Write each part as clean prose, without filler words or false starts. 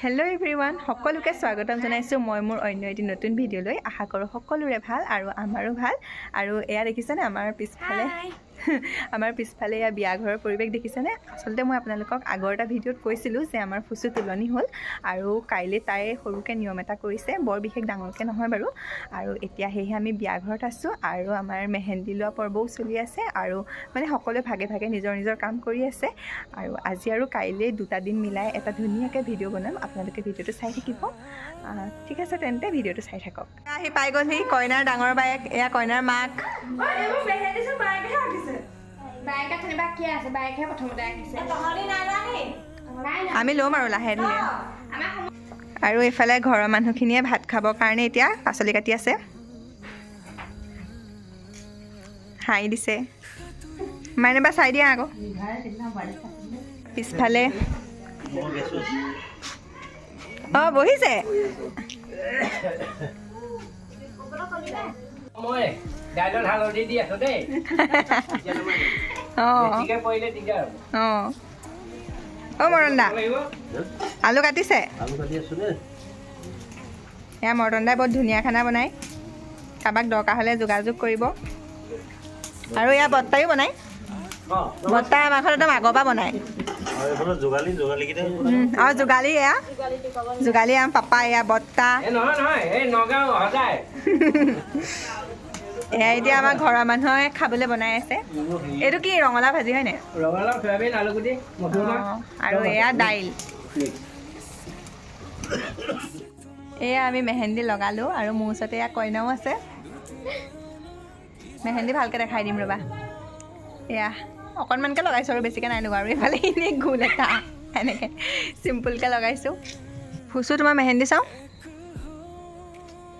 Hello everyone, সকলোকে স্বাগতম জনাইছো মই মোৰ অন্য এটি নতুন ভিডিও লৈ আশা কৰো সকলোৰে ভাল আৰু আমাৰো ভাল আৰু এয়া দেখিছানে আমাৰ পিছফালে এয়া বিয়া ঘৰৰ পৰিবেশ দেখিছানে আসলতে মই আপোনালোকক আগৰ এটা ভিডিওত কৈছিলো যে আমাৰ ফুসু তুলনি হল আৰু কাইলে তাই সৰুকে নিয়ম এটা কৰিছে বৰ বিশেষ ডাঙৰকে নহয় বাৰু আৰু এতিয়া হেহে আমি বিয়া ঘৰত আছো আৰু আমাৰ মেহেন্দি লোৱা পৰ্বও চলি আছে আৰু মানে সকলোৱে ভাগে ভাগে নিজৰ নিজৰ কাম কৰি আছে আৰু আজি আৰু কাইলে দুটা দিন মিলাই এটা ধুনীয়াকে ভিডিও বনাম আপোনালোকে ভিডিওটো চাই থাকিব ঠিক আছে তেন্তে ভিডিওটো চাই থাকক আহি পাই গ'লহি কইনাৰ ডাঙৰ বায়েক এয়া কইনাৰ মাক মেহেন্দি বায়েকে আকিছে বায়েকে থনিবা কি আছে বায়েকে প্ৰথমতে আকিছে তহলি নাজানি আমি লম আৰু লাহে ধীৰে আৰু এফালে ঘৰৰ মানুহখিনিয়ে ভাত খাবৰ কাৰণে এতিয়া পাচলি কাটি আছে হাই দিছে মাইনেবা চাই দিয়া আকৌ পিছফালে বহিছে মই ডাইলন হালদি দি আছো দেই বেছিকে পইলে দিগদাৰ মৰন্দা আলু কাটিছে এয়া মৰন্দা বহুত ধুনীয়া খানা বনাই কাবাক দৰকাৰ হলে যোগাযোগ কৰিব আৰু এয়া বত্তাইও বনাই বত্তা আমাৰ ঘৰত একদম আগৰ পৰা বনাই যোগালী এয়া যোগালী আম পাপা এয়া বত্তা এয়া এতিয়া আমাৰ ঘৰৰ মানুহে খাবলৈ বনাই আছে এইটো কি ৰঙালাও ভাজি হয় নে আৰু এয়া দাইল এয়া আমি মেহেন্দি লগালো আৰু মোৰ ওচৰতে এয়া কইনাও আছে মেহেন্দি ভালকে দেখাই দিম ৰবা এয়া অকণমানকৈ লগাইছোঁ আৰু বেছিকৈ নাই লগা আৰু এইফালে এনেই গোল এটা এনেকৈ চিম্পুলকৈ লগাইছোঁ ফুচু তোমাৰ মেহেন্দি চাওঁ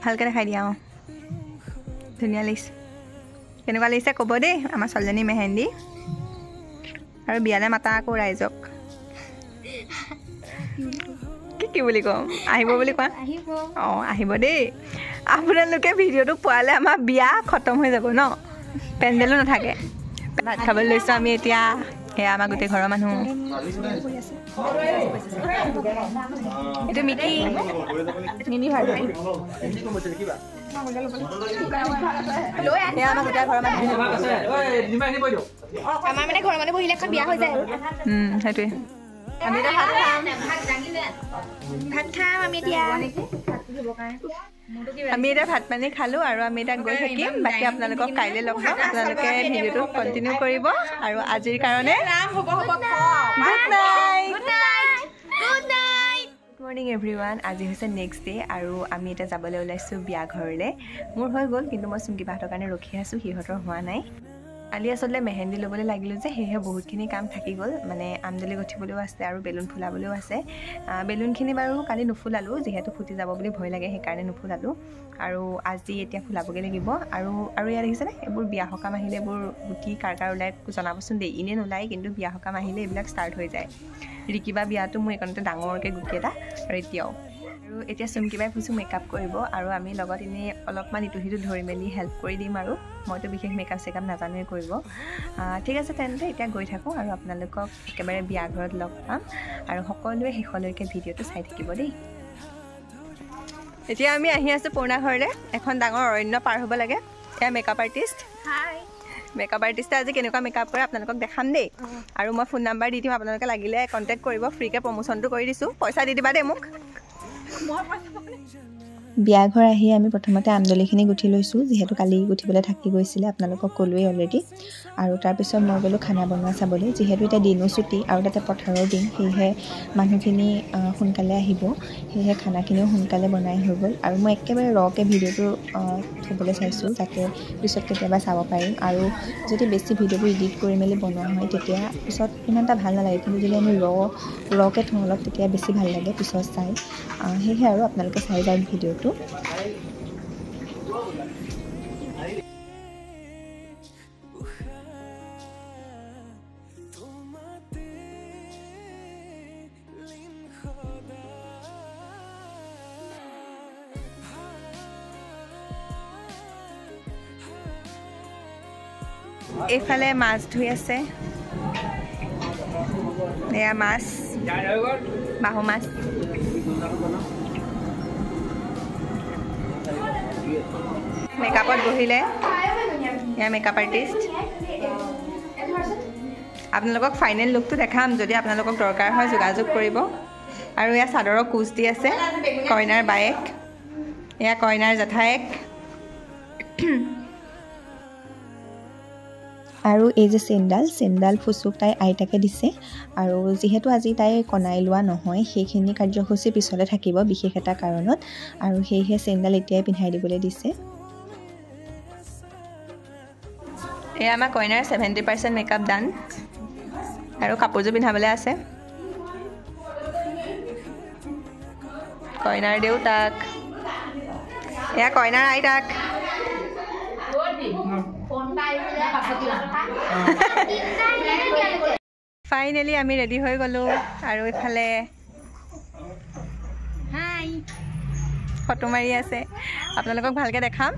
ভালকৈ দেখাই দিয়া ধুনীয়া লাগিছে কেনেকুৱা লাগিছে ক'ব দেই আমাৰ ছোৱালীজনী মেহেন্দি আৰু বিয়ালৈ মাতা আকৌ ৰাইজক কি বুলি ক'ম আহিব বুলি কোৱা আহিব দেই আপোনালোকে ভিডিঅ'টো পোৱালে আমাৰ বিয়া খতম হৈ যাব ন পেণ্ডেলো নাথাকে ভাত খাবলৈ লৈছোঁ আমি এতিয়া এয়া আমাৰ গোটেই ঘৰৰ মানুহ এইটো মিকি মিনি ভাত আমাৰ গোটেই ঘৰৰ মানুহ আমাৰ মানে ঘৰৰ মানুহ বহিলে এখন বিয়া হৈ যায় সেইটোৱে আমি এতিয়া ভাত খাম আমি এতিয়া ভাত পানী খালো আৰু আমি এতিয়া গৈ থাকিম বাকী আপোনালোকক কাইলৈ লগ পাম আপোনালোকে ভিডিঅ'টো কণ্টিনিউ কৰিব আৰু আজিৰ কাৰণে মৰ্ণিং এভৰিৱান আজি হৈছে নেক্সট ডে আৰু আমি এতিয়া যাবলৈ ওলাইছোঁ বিয়া ঘৰলৈ মোৰ হৈ গ'ল কিন্তু মই চুমকিবাহঁতৰ কাৰণে ৰখি আছোঁ সিহঁতৰ হোৱা নাই কালি আচলতে মেহেন্দি ল'বলৈ লাগিলোঁ যে সেয়েহে বহুতখিনি কাম থাকি গ'ল মানে আমদলি গঠিবলৈও আছে আৰু বেলুন ফুলাবলৈও আছে বেলুনখিনি বাৰু কালি নুফুলালোঁ যিহেতু ফুটি যাব বুলি ভয় লাগে সেইকাৰণে নুফুলালোঁ আৰু আজি এতিয়া ফুলাবগৈ লাগিব আৰু ইয়াত দেখিছেনে এইবোৰ বিয়া সকাম আহিলে এইবোৰ গুটি কাৰ ওলাই জনাবচোন দেই এনেই নোলায় কিন্তু বিয়া সকাম আহিলে এইবিলাক ষ্টাৰ্ট হৈ যায় ৰিকিবা বিয়াটো মোৰ এইকণতে ডাঙৰকৈ গুটি এটা আৰু এতিয়াও আৰু এতিয়া চুমকিবাই ফুচু মেকআপ কৰিব আৰু আমি লগত এনেই অলপমান ইটো সিটো ধৰি মেলি হেল্প কৰি দিম আৰু মইতো বিশেষ মেকআপ চেকআপ নাজানোৱে কৰিব ঠিক আছে তেন্তে এতিয়া গৈ থাকোঁ আৰু আপোনালোকক একেবাৰে বিয়া ঘৰত লগ পাম আৰু সকলোৱে শেষলৈকে ভিডিঅ'টো চাই থাকিব দেই এতিয়া আমি আহি আছোঁ পুৰণা ঘৰলৈ এখন ডাঙৰ অৰণ্য পাৰ হ'ব লাগে এয়া মেকআপ আৰ্টিষ্ট মেকআপ আৰ্টিষ্টে আজি কেনেকুৱা মেকআপ কৰে আপোনালোকক দেখাম দেই আৰু মই ফোন নাম্বাৰ দি দিম আপোনালোকে লাগিলে কণ্টেক্ট কৰিব ফ্ৰীকৈ প্ৰমোশ্যনটো কৰি দিছোঁ পইচা দি দিবা দেই মোক বিয়া ঘৰ আহি আমি প্ৰথমতে আমদলিখিনি গুঠি লৈছোঁ যিহেতু কালি গুঠিবলৈ থাকি গৈছিলে আপোনালোকক ক'লোৱেই অলৰেডি আৰু তাৰপিছত মই গ'লোঁ খানা বনোৱা চাবলৈ যিহেতু এতিয়া দিনো ছুটি আৰু তাতে পথাৰৰ দিন সেয়েহে মানুহখিনি সোনকালে আহিব সেয়েহে খানাখিনিও সোনকালে বনাই হৈ গ'ল আৰু মই একেবাৰে ৰকৈ ভিডিঅ'টো থ'বলৈ চাইছোঁ যাতে পিছত কেতিয়াবা চাব পাৰিম আৰু যদি বেছি ভিডিঅ'বোৰ এডিট কৰি মেলি বনোৱা হয় তেতিয়া পিছত ইমান এটা ভাল নালাগে কিন্তু যদি আমি ৰকৈ থওঁ অলপ তেতিয়া বেছি ভাল লাগে পিছত চাই সেয়েহে আৰু আপোনালোকে চাই যাওক ভিডিঅ'টো এইফালে মাছ ধুই আছে এয়া মাছ বাহু মাছ মেকআপত বহিলে এয়া মেকআপ আৰ্টিষ্ট আপোনালোকক ফাইনেল লুকটো দেখাম যদি আপোনালোকক দৰকাৰ হয় যোগাযোগ কৰিব আৰু এয়া চাদৰৰ কুচ দি আছে কইনাৰ বায়েক এয়া কইনাৰ জেঠায়েক আৰু এই যে চেণ্ডাল ফুচুক তাই আইতাকে দিছে আৰু যিহেতু আজি তাই কনাই লোৱা নহয় সেইখিনি কাৰ্যসূচী পিছলৈ থাকিব বিশেষ এটা কাৰণত আৰু সেয়েহে চেণ্ডাল এতিয়াই পিন্ধাই দিবলৈ দিছে এয়া আমাৰ কইনাৰ 70% মেকআপ ডান আৰু কাপোৰযোৰ পিন্ধাবলৈ আছে কইনাৰ দেউতাক এয়া কইনাৰ আইতাক ফাইনেলি আমি ৰেডি হৈ গ'লোঁ আৰু এইফালে ফটো মাৰি আছে আপোনালোকক ভালকৈ দেখাম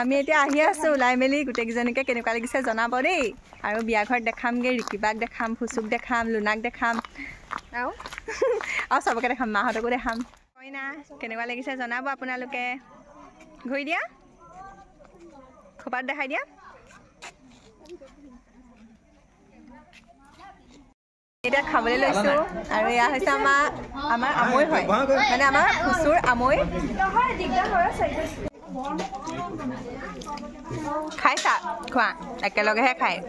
আমি এতিয়া আহি আছোঁ ওলাই মেলি গোটেইকেইজনীকে কেনেকুৱা লাগিছে জনাব দেই আৰু বিয়া ঘৰত দেখামগৈ ৰিকিবাক দেখাম ফুচুক দেখাম লুনাক দেখাম আৰু চবকে দেখাম মাহঁতকো দেখাম কইনা কেনেকুৱা লাগিছে জনাব আপোনালোকে ঘূৰি দিয়া খোপাত দেখাই দিয়া এতিয়া খাবলৈ লৈছোঁ আৰু এয়া হৈছে আমাৰ আমৈ হয় মানে আমাৰ ফুচুৰ আমৈ খাইছা খোৱা একেলগেহে খায়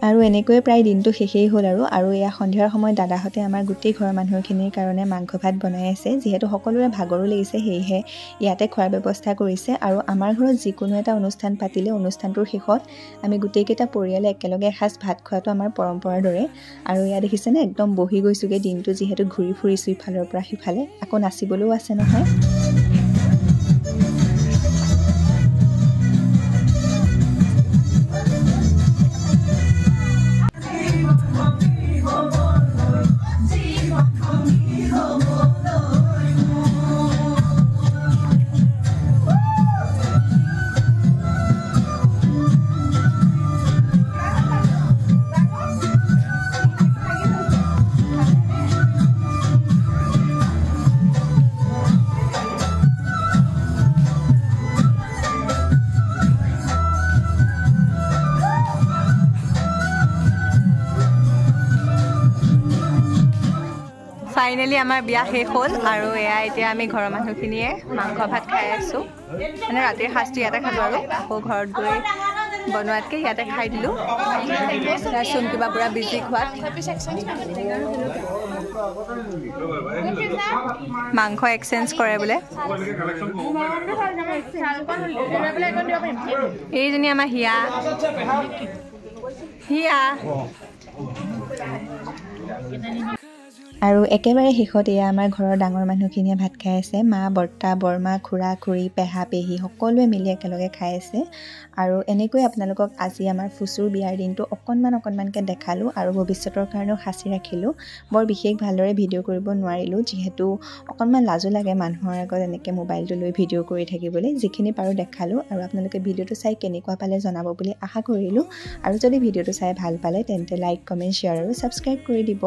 আৰু এনেকৈয়ে প্ৰায় দিনটো শেষেই হ'ল আৰু এয়া সন্ধিয়াৰ সময়ত দাদাহঁতে আমাৰ গোটেই ঘৰৰ মানুহখিনিৰ কাৰণে মাংস ভাত বনাই আছে যিহেতু সকলোৰে ভাগৰো লাগিছে সেয়েহে ইয়াতে খোৱাৰ ব্যৱস্থা কৰিছে আৰু আমাৰ ঘৰত যিকোনো এটা অনুষ্ঠান পাতিলে অনুষ্ঠানটোৰ শেষত আমি গোটেইকেইটা পৰিয়ালে একেলগে এসাঁজ ভাত খোৱাটো আমাৰ পৰম্পৰাৰ দৰে আৰু এয়া দেখিছেনে একদম বহি গৈছোগৈ দিনটো যিহেতু ঘূৰি ফুৰিছোঁ ইফালৰ পৰা সিফালে আকৌ নাচিবলৈও আছে নহয় ফাইনেলি আমাৰ বিয়া শেষ হ'ল আৰু এয়া এতিয়া আমি ঘৰৰ মানুহখিনিয়ে মাংস ভাত খাই আছোঁ মানে ৰাতিৰ সাঁজটো ইয়াতে খালোঁ আৰু আকৌ ঘৰত গৈ বনোৱাতকৈ ইয়াতে খাই দিলোঁ চোন কিবা পূৰা বিজি খোৱাত মাংস এক্সচেঞ্জ কৰে বোলে এইজনী আমাৰ হিয়া আৰু একেবাৰে শেষত এয়া আমাৰ ঘৰৰ ডাঙৰ মানুহখিনিয়ে ভাত খাই আছে মা বৰ্তা বৰমা খুৰা খুৰী পেহা পেহী সকলোৱে মিলি একেলগে খাই আছে আৰু এনেকৈ আপোনালোকক আজি আমাৰ ফুচুৰ বিয়াৰ দিনটো অকণমানকৈ দেখালোঁ আৰু ভৱিষ্যতৰ কাৰণেও সাঁচি ৰাখিলোঁ বৰ বিশেষ ভালদৰে ভিডিঅ' কৰিব নোৱাৰিলোঁ যিহেতু অকণমান লাজো লাগে মানুহৰ আগত এনেকৈ মোবাইলটো লৈ ভিডিঅ' কৰি থাকিবলৈ যিখিনি পাৰোঁ দেখালোঁ আৰু আপোনালোকে ভিডিঅ'টো চাই কেনেকুৱা পালে জনাব বুলি আশা কৰিলোঁ আৰু যদি ভিডিঅ'টো চাই ভাল পালে তেন্তে লাইক কমেণ্ট শ্বেয়াৰ আৰু ছাবস্ক্ৰাইব কৰি দিব